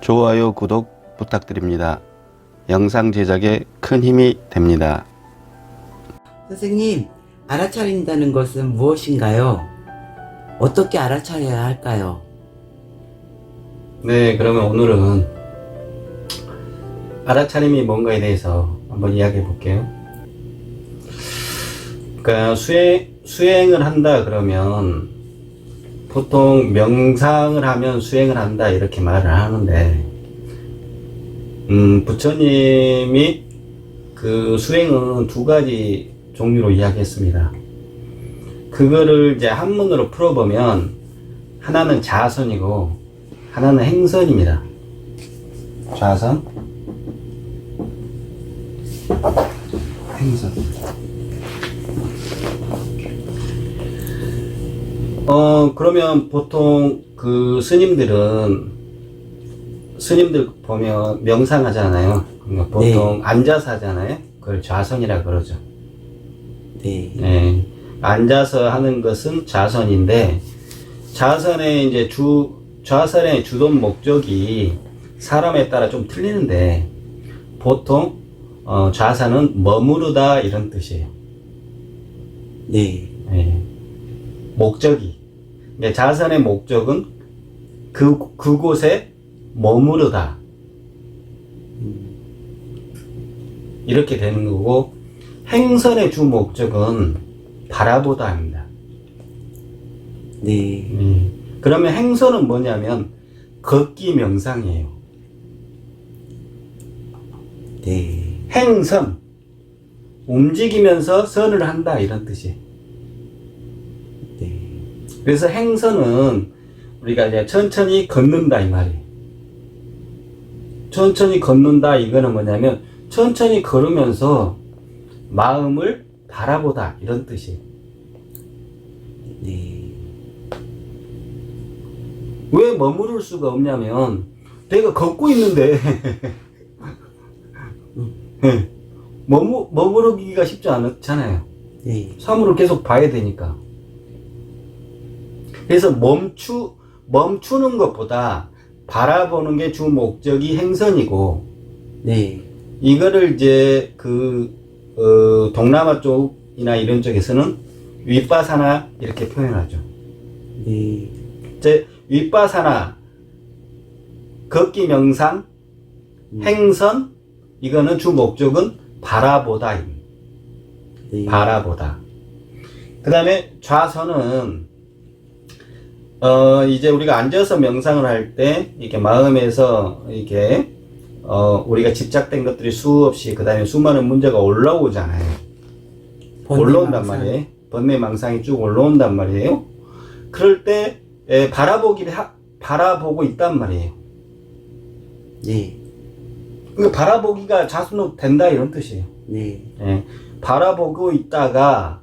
좋아요, 구독 부탁드립니다. 영상 제작에 큰 힘이 됩니다. 선생님, 알아차린다는 것은 무엇인가요? 어떻게 알아차려야 할까요? 네, 그러면 오늘은 알아차림이 뭔가에 대해서 한번 이야기해 볼게요. 그러니까 수행을 한다 그러면 보통 명상을 하면 수행을 한다 이렇게 말을 하는데, 부처님이 그 수행은 두 가지 종류로 이야기했습니다. 그거를 이제 한문으로 풀어보면 하나는 자선이고 하나는 행선입니다. 자선, 행선. 그러면 보통 그 스님들 보면 명상하잖아요. 그러니까 보통 네. 앉아서 하잖아요. 그걸 좌선이라 그러죠. 네. 네. 앉아서 하는 것은 좌선인데, 좌선의 주된 목적이 사람에 따라 좀 틀리는데, 보통, 좌선은 머무르다 이런 뜻이에요. 네. 네. 목적이. 그러니까 좌선의 목적은 그곳에 머무르다. 이렇게 되는 거고, 행선의 주 목적은 바라보다입니다. 네. 그러면 행선은 뭐냐면 걷기 명상이에요. 네. 행선, 움직이면서 선을 한다 이런 뜻이에요. 네. 그래서 행선은 우리가 이제 천천히 걷는다 이 말이에요. 천천히 걷는다 이거는 뭐냐면 천천히 걸으면서 마음을 바라보다 이런 뜻이에요. 네. 왜 머무를 수가 없냐면 내가 걷고 있는데 머무르기가 쉽지 않잖아요. 네. 사물을 계속 봐야 되니까. 그래서 멈추는 것보다 바라보는 게 주 목적이 행선이고, 네. 이거를 이제 동남아 쪽이나 이런 쪽에서는 윗바사나 이렇게 표현하죠. 네. 이제 윗바사나, 걷기 명상, 행선, 이거는 주 목적은 바라보다입니다. 네. 바라보다. 그 다음에 좌선은, 이제 우리가 앉아서 명상을 할 때, 이렇게 마음에서, 이렇게, 우리가 집착된 것들이 수없이, 그 다음에 수많은 문제가 올라오잖아요. 올라온단 번뇌망상. 말이에요. 번뇌망상이 쭉 올라온단 말이에요. 그럴 때, 바라보고 있단 말이에요. 네. 그러니까 바라보기가 자수는 된다, 이런 뜻이에요. 네. 예, 바라보고 있다가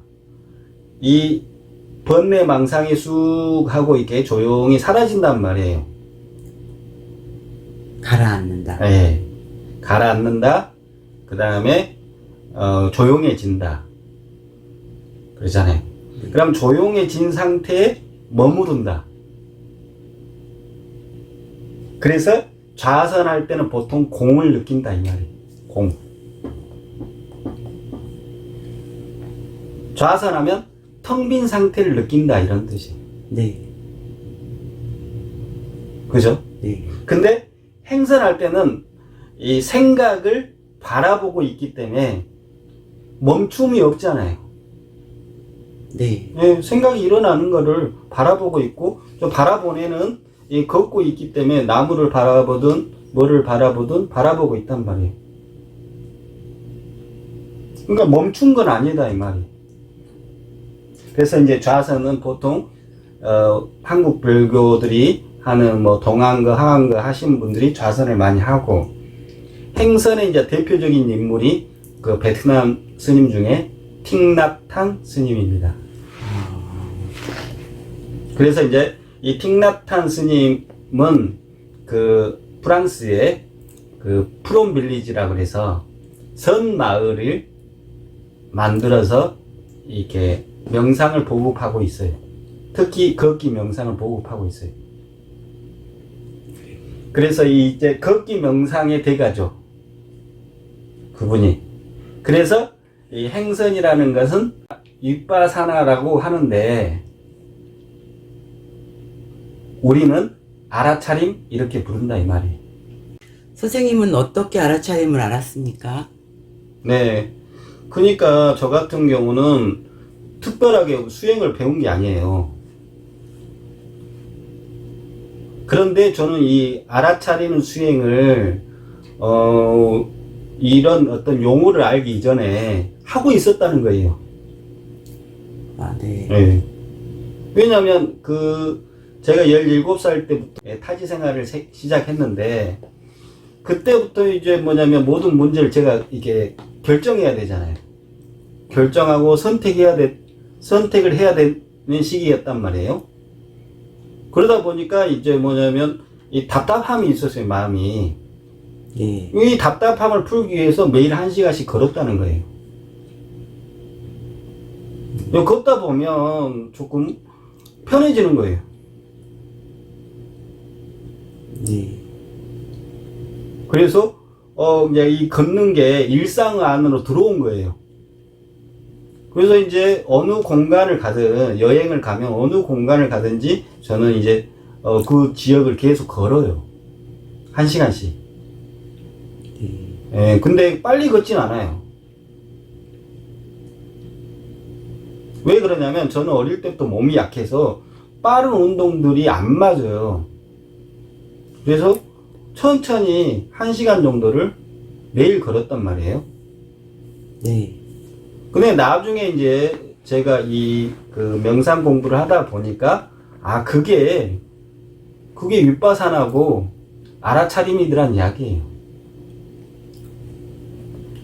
이 번뇌망상이 쑥 하고 이렇게 조용히 사라진단 말이에요. 가라앉는다. 예, 가라앉는다. 그 다음에 조용해진다. 그러잖아요. 그럼 조용해진 상태에 머무른다. 그래서 좌선할 때는 보통 공을 느낀다 이 말이에요. 공. 좌선하면 텅 빈 상태를 느낀다 이런 뜻이에요. 네. 그죠? 네. 근데 행선할 때는 이 생각을 바라보고 있기 때문에 멈춤이 없잖아요. 네. 예, 생각이 일어나는 거를 바라보고 있고, 저 바라보내는 걷고 있기 때문에 나무를 바라보든 뭐를 바라보든 바라보고 있단 말이에요. 그러니까 멈춘 건 아니다 이 말이에요. 그래서 이제 좌선은 보통 한국 불교들이 하는 뭐 동안거 하안거 하신 분들이 좌선을 많이 하고, 행선의 이제 대표적인 인물이 그 베트남 스님 중에 틱납탄 스님입니다. 그래서 이제 이 틱납탄 스님은 그 프랑스의 그 프롬 빌리지라고 해서 선 마을을 만들어서 이렇게 명상을 보급하고 있어요. 특히 걷기 명상을 보급하고 있어요. 그래서 이제 걷기 명상의 대가죠. 그분이. 그래서 이 행선이라는 것은 윗바사나라고 하는데 우리는 알아차림 이렇게 부른다 이 말이에요. 선생님은 어떻게 알아차림을 알았습니까? 네. 그러니까 저 같은 경우는 특별하게 수행을 배운 게 아니에요. 그런데 저는 이 알아차리는 수행을 이런 어떤 용어를 알기 이전에 하고 있었다는 거예요. 아, 네. 네. 왜냐하면 제가 17살 때부터 타지 생활을 시작했는데 그때부터 이제 뭐냐면 모든 문제를 제가 이게 결정해야 되잖아요. 결정하고 선택을 해야 되는 시기였단 말이에요. 그러다 보니까 이제 뭐냐면 이 답답함이 있었어요, 마음이. 예. 이 답답함을 풀기 위해서 매일 1시간씩 걸었다는 거예요. 걷다 보면 조금 편해지는 거예요. 네. 그래서 이제 이 걷는 게 일상 안으로 들어온 거예요. 그래서 이제 어느 공간을 가든 여행을 가면 어느 공간을 가든지 저는 이제 그 지역을 계속 걸어요. 1시간씩. 예, 근데 빨리 걷진 않아요. 왜 그러냐면 저는 어릴 때부터 몸이 약해서 빠른 운동들이 안 맞아요. 그래서 천천히 1시간 정도를 매일 걸었단 말이에요. 네. 근데 나중에 이제 제가 그 명상 공부를 하다 보니까 그게 윗바사나고 알아차림이더란 이야기예요.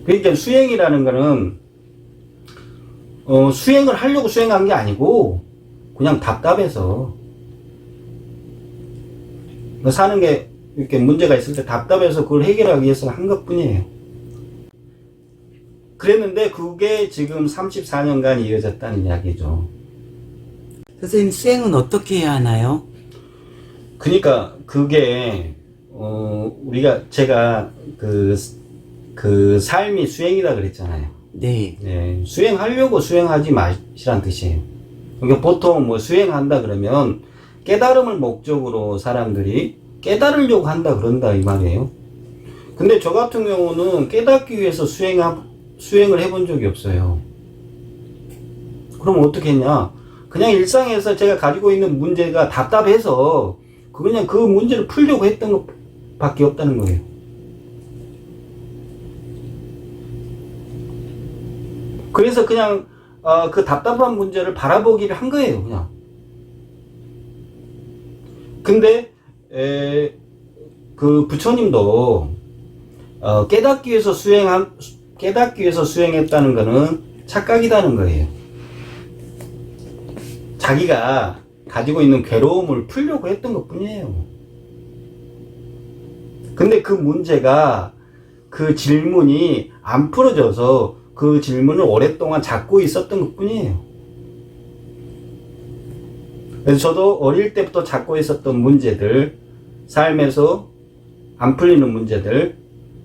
그러니까 수행이라는 거는 수행을 하려고 수행한 게 아니고 그냥 답답해서 사는 게 이렇게 문제가 있을 때 답답해서 그걸 해결하기 위해서 한 것뿐이에요. 그랬는데 그게 지금 34년간 이어졌다는 이야기죠. 선생님, 수행은 어떻게 해야 하나요? 그러니까 그게 제가 그 삶이 수행이다 그랬잖아요. 네. 네, 수행하려고 수행하지 마시란 뜻이에요. 그러니까 보통 뭐 수행한다 그러면 깨달음을 목적으로 사람들이 깨달으려고 한다 그런다 이 말이에요. 근데 저 같은 경우는 깨닫기 위해서 수행을 해본 적이 없어요. 그럼 어떻게 했냐? 그냥 일상에서 제가 가지고 있는 문제가 답답해서 그냥 그 문제를 풀려고 했던 것 밖에 없다는 거예요. 그래서 그냥 그 답답한 문제를 바라보기를 한 거예요, 그냥. 근데 그 부처님도 깨닫기 위해서 수행했다는 거는 착각이라는 거예요. 자기가 가지고 있는 괴로움을 풀려고 했던 것 뿐이에요. 근데 그 문제가 그 질문이 안 풀어져서 그 질문을 오랫동안 잡고 있었던 것 뿐이에요. 그래서 저도 어릴 때부터 잡고 있었던 문제들, 삶에서 안 풀리는 문제들,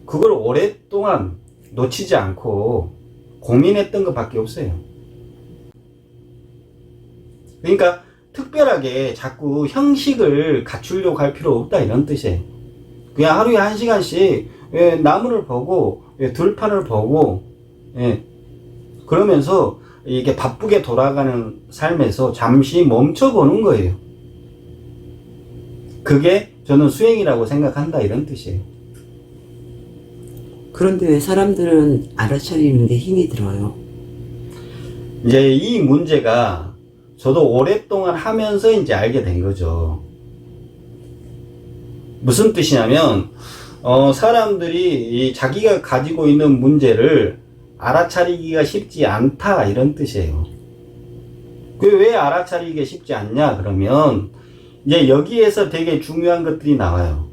그걸 오랫동안 놓치지 않고 고민했던 것 밖에 없어요. 그러니까 특별하게 자꾸 형식을 갖추려고 할 필요 없다 이런 뜻이에요. 그냥 하루에 1시간씩 나무를 보고 들판을 보고 그러면서 이게 바쁘게 돌아가는 삶에서 잠시 멈춰보는 거예요. 그게 저는 수행이라고 생각한다 이런 뜻이에요. 그런데 왜 사람들은 알아차리는데 힘이 들어요? 이제 이 문제가 저도 오랫동안 하면서 이제 알게 된 거죠. 무슨 뜻이냐면 사람들이 자기가 가지고 있는 문제를 알아차리기가 쉽지 않다 이런 뜻이에요. 그 왜 알아차리기가 쉽지 않냐 그러면 이제 여기에서 되게 중요한 것들이 나와요.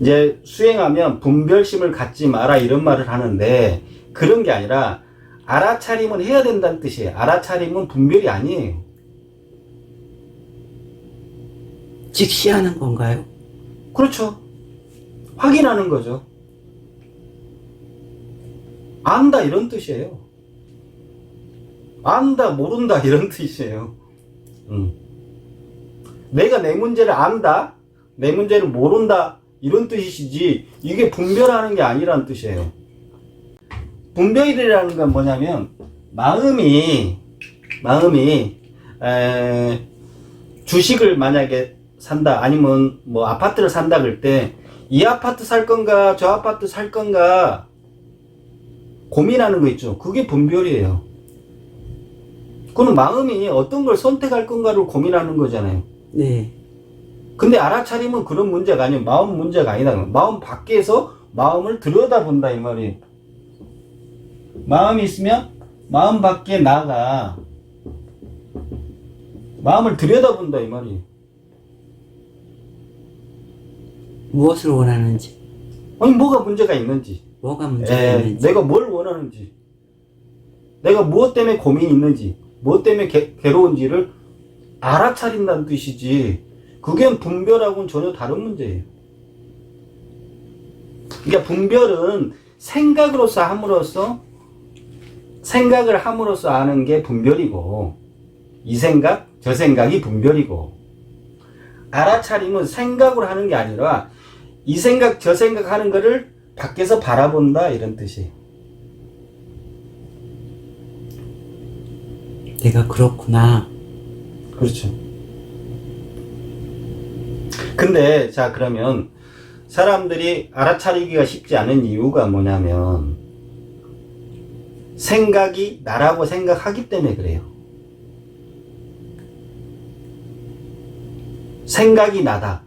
이제 수행하면 분별심을 갖지 마라 이런 말을 하는데 그런 게 아니라 알아차림은 해야 된다는 뜻이에요. 알아차림은 분별이 아니에요. 직시하는 건가요? 그렇죠. 확인하는 거죠. 안다 이런 뜻이에요. 안다 모른다 이런 뜻이에요. 내가 내 문제를 안다, 내 문제를 모른다 이런 뜻이지 이게 분별하는 게 아니라는 뜻이에요. 분별이라는 건 뭐냐면 마음이 주식을 만약에 산다 아니면 뭐 아파트를 산다 그럴 때 이 아파트 살 건가 저 아파트 살 건가 고민하는 거 있죠. 그게 분별이에요. 그건 마음이 어떤 걸 선택할 건가를 고민하는 거잖아요. 네. 근데 알아차리면 그런 문제가 아니에요. 마음 문제가 아니다. 마음 밖에서 마음을 들여다본다 이 말이에요. 마음이 있으면 마음 밖에 나가 마음을 들여다본다 이 말이에요. 무엇을 원하는지, 아니 뭐가 문제가 있는지, 뭐가 문제가 있는지. 내가 뭘 원하는지, 내가 무엇 때문에 고민이 있는지, 무엇 때문에 괴로운지를 알아차린다는 뜻이지 그게 분별하고는 전혀 다른 문제예요. 그러니까 분별은 생각으로서 함으로써 아는 게 분별이고 이 생각, 저 생각이 분별이고 알아차림은 생각으로 하는 게 아니라 이 생각, 저 생각 하는 거를 밖에서 바라본다 이런 뜻이에요. 내가 그렇구나. 그렇죠. 근데 자 그러면 사람들이 알아차리기가 쉽지 않은 이유가 뭐냐면 생각이 나라고 생각하기 때문에 그래요. 생각이 나다.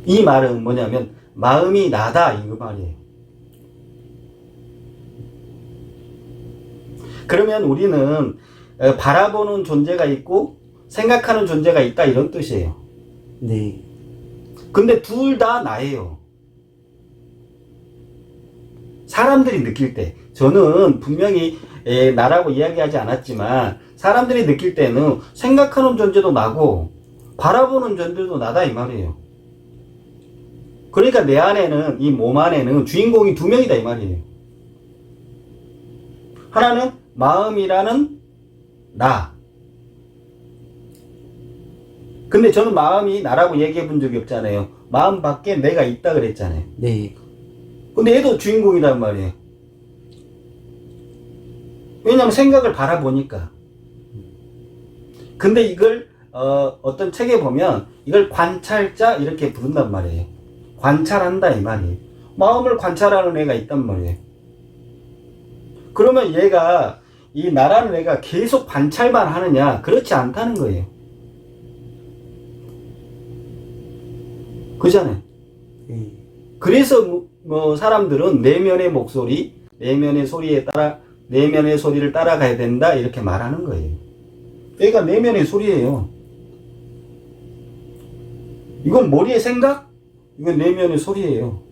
이 말은 뭐냐면 마음이 나다 이 말이에요. 그러면 우리는 바라보는 존재가 있고 생각하는 존재가 있다 이런 뜻이에요. 네. 근데 둘 다 나예요. 사람들이 느낄 때 저는 분명히 나라고 이야기하지 않았지만 사람들이 느낄 때는 생각하는 존재도 나고 바라보는 존재도 나다 이 말이에요. 그러니까 내 안에는 이 몸 안에는 주인공이 두 명이다 이 말이에요. 하나는 마음이라는 나. 근데 저는 마음이 나라고 얘기해 본 적이 없잖아요. 마음 밖에 내가 있다 그랬잖아요. 네. 근데 얘도 주인공이란 말이에요. 왜냐면 생각을 바라보니까. 근데 이걸 어떤 책에 보면 이걸 관찰자 이렇게 부른단 말이에요. 관찰한다 이 말이에요. 마음을 관찰하는 애가 있단 말이에요. 그러면 얘가 이 나라는 애가 계속 관찰만 하느냐? 그렇지 않다는 거예요. 그잖아요. 네. 그래서 뭐 사람들은 내면의 목소리, 내면의 소리를 따라가야 된다 이렇게 말하는 거예요. 얘가 내면의 소리예요. 이건 머리의 생각? 이건 내면의 소리예요.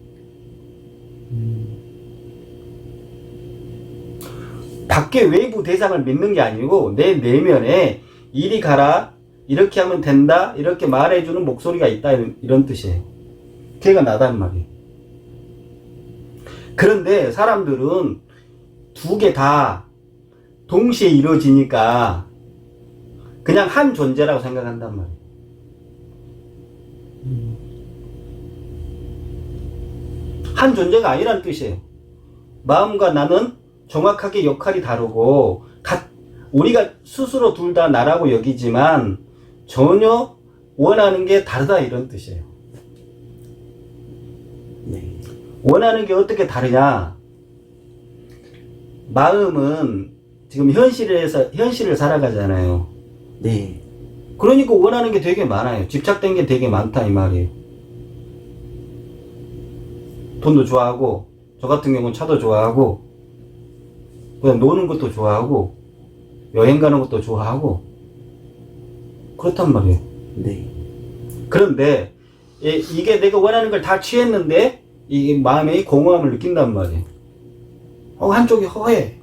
밖에 외부 대상을 믿는 게 아니고 내 내면에 이리 가라, 이렇게 하면 된다, 이렇게 말해주는 목소리가 있다 이런 뜻이에요. 걔가 나단 말이에요. 그런데 사람들은 두 개 다 동시에 이루어지니까 그냥 한 존재라고 생각한단 말이에요. 한 존재가 아니란 뜻이에요. 마음과 나는 정확하게 역할이 다르고 우리가 스스로 둘 다 나라고 여기지만 전혀 원하는 게 다르다 이런 뜻이에요. 네. 원하는 게 어떻게 다르냐? 마음은 지금 현실을 살아가잖아요. 네. 그러니까 원하는 게 되게 많아요. 집착된 게 되게 많다 이 말이에요. 돈도 좋아하고 저 같은 경우는 차도 좋아하고 그냥 노는 것도 좋아하고 여행 가는 것도 좋아하고 그렇단 말이에요. 네. 그런데 이게 내가 원하는 걸 다 취했는데 이게 마음에 공허함을 느낀단 말이에요. 한쪽이 허해.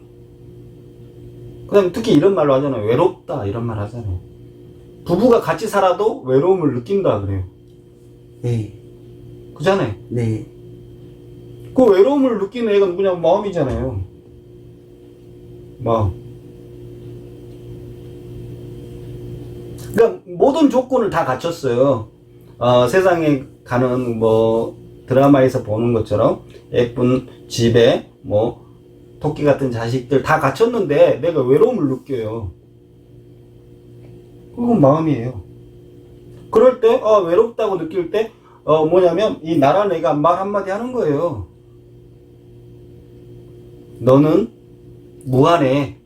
그 다음에 특히 이런 말로 하잖아요. 외롭다 이런 말 하잖아요. 부부가 같이 살아도 외로움을 느낀다 그래요. 네. 그잖아요. 네. 그 외로움을 느끼는 애가 누구냐? 마음이잖아요. 마음. 그러니까 모든 조건을 다 갖췄어요. 세상에 가는 뭐 드라마에서 보는 것처럼 예쁜 집에 뭐 토끼 같은 자식들 다 갖췄는데 내가 외로움을 느껴요. 그건 마음이에요. 그럴 때 외롭다고 느낄 때 뭐냐면 이 나란 애가 말 한마디 하는 거예요. 너는 무한해.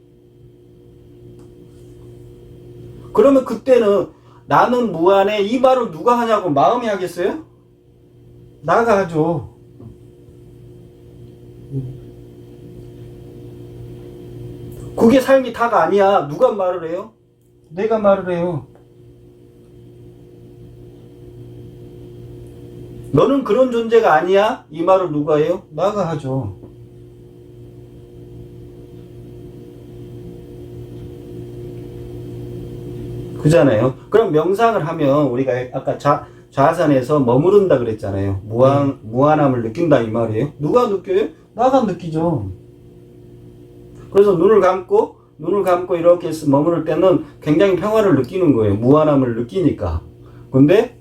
그러면 그때는 나는 무한해 이 말을 누가 하냐고 마음이 하겠어요? 나가 하죠. 그게 삶이 다가 아니야. 누가 말을 해요? 내가 말을 해요. 너는 그런 존재가 아니야? 이 말을 누가 해요? 나가 하죠. 그잖아요. 그럼 명상을 하면 우리가 아까 좌선에서 머무른다 그랬잖아요. 무한함을 느낀다 이 말이에요. 누가 느껴요? 나가 느끼죠. 그래서 눈을 감고 이렇게 머무를 때는 굉장히 평화를 느끼는 거예요. 무한함을 느끼니까. 근데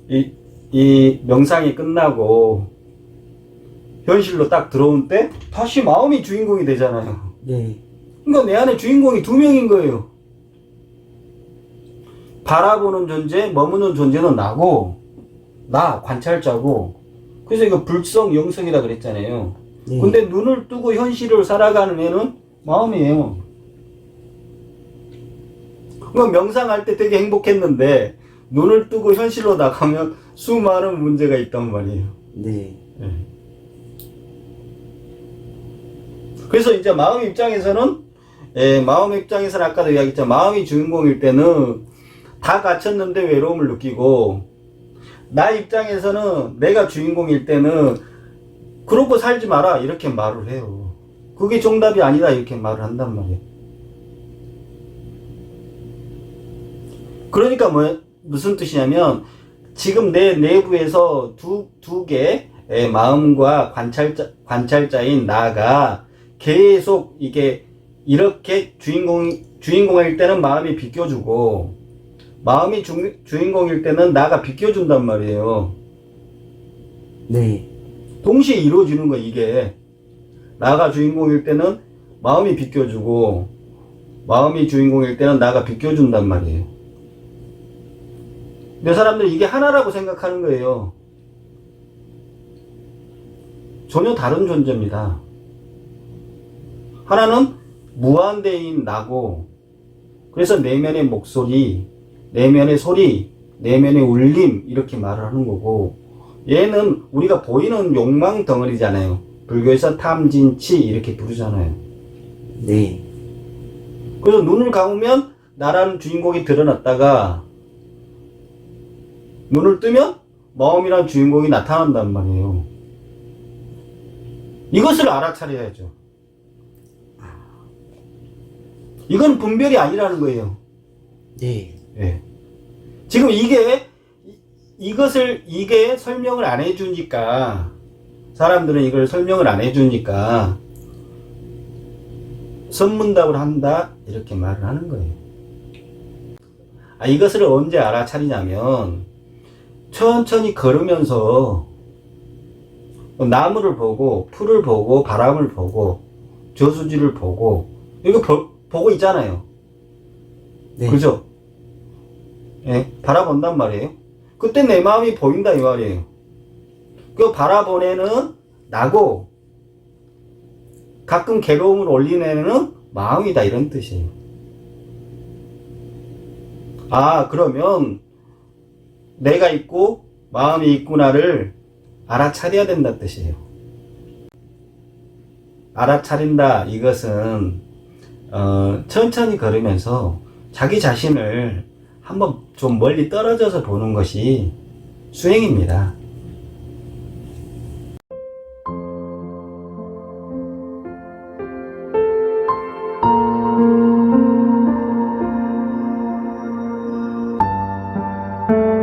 이 명상이 끝나고 현실로 딱 들어온 때 다시 마음이 주인공이 되잖아요. 네. 그러니까 내 안에 주인공이 두 명인 거예요. 바라보는 존재, 머무는 존재는 나고, 나, 관찰자고, 그래서 이거 불성, 영성이라 그랬잖아요. 네. 근데 눈을 뜨고 현실을 살아가는 애는 마음이에요. 그럼 명상할 때 되게 행복했는데, 눈을 뜨고 현실로 나가면 수많은 문제가 있단 말이에요. 네. 네. 그래서 이제 마음 입장에서는, 마음 입장에서는 아까도 이야기했죠. 마음이 주인공일 때는 다 갖췄는데 외로움을 느끼고, 나 입장에서는 내가 주인공일 때는 그러고 살지 마라 이렇게 말을 해요. 그게 정답이 아니다 이렇게 말을 한단 말이에요. 그러니까 무슨 뜻이냐면 지금 내 내부에서 두 개의 마음과 관찰자인 나가 계속 이게 이렇게 주인공일 때는 마음이 비껴주고, 마음이 주인공일 때는 나가 비껴준단 말이에요. 네. 동시에 이루어지는 거야, 이게. 나가 주인공일 때는 마음이 비껴주고, 마음이 주인공일 때는 나가 비껴준단 말이에요. 근데 사람들이 이게 하나라고 생각하는 거예요. 전혀 다른 존재입니다. 하나는 무한대인 나고, 그래서 내면의 목소리, 내면의 소리, 내면의 울림 이렇게 말을 하는 거고, 얘는 우리가 보이는 욕망 덩어리잖아요. 불교에서 탐진치 이렇게 부르잖아요. 네. 그래서 눈을 감으면 나라는 주인공이 드러났다가 눈을 뜨면 마음이라는 주인공이 나타난단 말이에요. 이것을 알아차려야죠. 이건 분별이 아니라는 거예요. 네. 예. 지금 이게 설명을 안 해주니까, 사람들은 이걸 설명을 안 해주니까, 선문답을 한다, 이렇게 말을 하는 거예요. 이것을 언제 알아차리냐면, 천천히 걸으면서, 나무를 보고, 풀을 보고, 바람을 보고, 저수지를 보고, 이거 보고 있잖아요. 네. 그죠? 예, 바라본단 말이에요. 그때 내 마음이 보인다 이 말이에요. 그 바라보는 나고, 가끔 괴로움을 올리는 애는 마음이다 이런 뜻이에요. 그러면 내가 있고 마음이 있구나를 알아차려야 된다는 뜻이에요. 알아차린다 이것은 천천히 걸으면서 자기 자신을 한번 좀 멀리 떨어져서 보는 것이 수행입니다. 네.